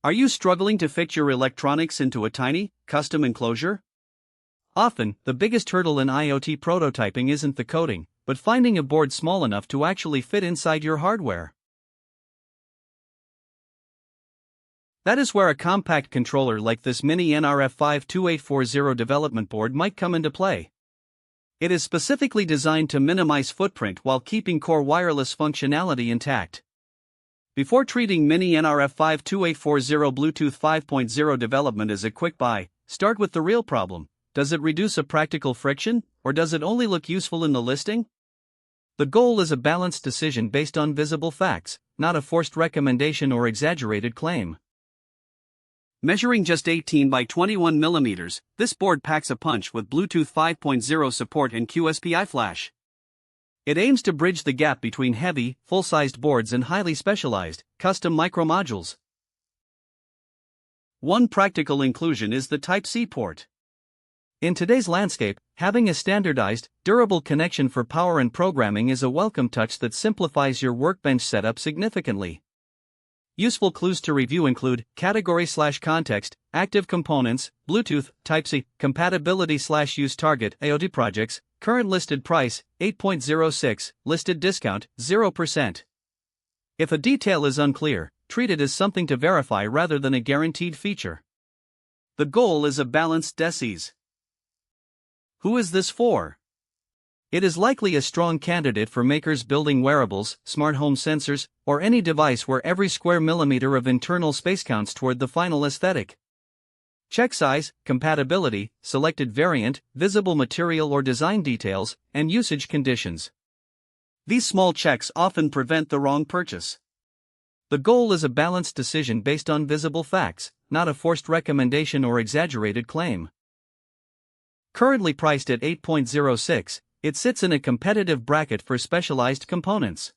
Are you struggling to fit your electronics into a tiny, custom enclosure? Often, the biggest hurdle in IoT prototyping isn't the coding, but finding a board small enough to actually fit inside your hardware. That is where a compact controller like this MINI NRF52840 development board might come into play. It is specifically designed to minimize footprint while keeping core wireless functionality intact. Before treating MINI NRF52840 Bluetooth 5.0 development as a quick buy, start with the real problem. Does it reduce a practical friction, or does it only look useful in the listing? The goal is a balanced decision based on visible facts, not a forced recommendation or exaggerated claim. Measuring just 18 by 21 mm, this board packs a punch with Bluetooth 5.0 support and QSPI flash. It aims to bridge the gap between heavy, full-sized boards and highly specialized, custom micromodules. One practical inclusion is the Type-C port. In today's landscape, having a standardized, durable connection for power and programming is a welcome touch that simplifies your workbench setup significantly. Useful clues to review include category/context, active components, Bluetooth, Type-C, compatibility/use target, IoT projects, current listed price, 8.06, listed discount, 0%. If a detail is unclear, treat it as something to verify rather than a guaranteed feature. The goal is a balanced DESIs. Who is this for? It is likely a strong candidate for makers building wearables, smart home sensors, or any device where every square millimeter of internal space counts toward the final aesthetic. Check size, compatibility, selected variant, visible material or design details, and usage conditions. These small checks often prevent the wrong purchase. The goal is a balanced decision based on visible facts, not a forced recommendation or exaggerated claim. Currently priced at 8.06, it sits in a competitive bracket for specialized components.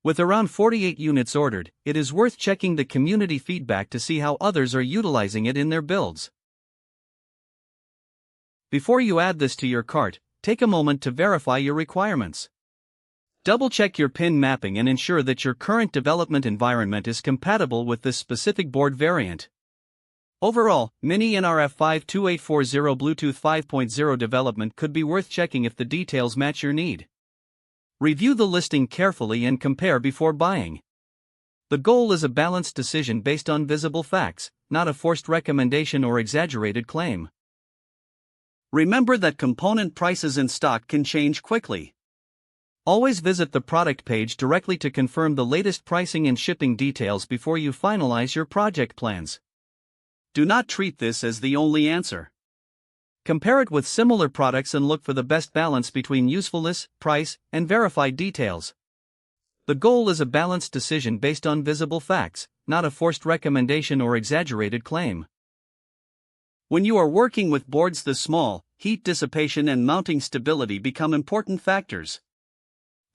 With around 48 units ordered, it is worth checking the community feedback to see how others are utilizing it in their builds. Before you add this to your cart, take a moment to verify your requirements. Double-check your pin mapping and ensure that your current development environment is compatible with this specific board variant. Overall, MINI NRF52840 Bluetooth 5.0 development could be worth checking if the details match your need. Review the listing carefully and compare before buying. The goal is a balanced decision based on visible facts, not a forced recommendation or exaggerated claim. Remember that component prices in stock can change quickly. Always visit the product page directly to confirm the latest pricing and shipping details before you finalize your project plans. Do not treat this as the only answer. Compare it with similar products and look for the best balance between usefulness, price, and verified details. The goal is a balanced decision based on visible facts, not a forced recommendation or exaggerated claim. When you are working with boards this small, heat dissipation and mounting stability become important factors.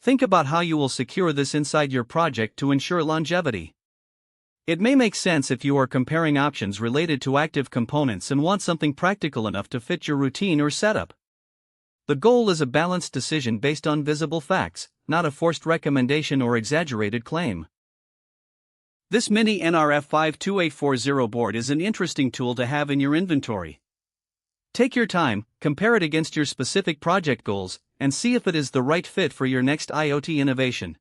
Think about how you will secure this inside your project to ensure longevity. It may make sense if you are comparing options related to active components and want something practical enough to fit your routine or setup. The goal is a balanced decision based on visible facts, not a forced recommendation or exaggerated claim. This MINI NRF52840 board is an interesting tool to have in your inventory. Take your time, compare it against your specific project goals, and see if it is the right fit for your next IoT innovation.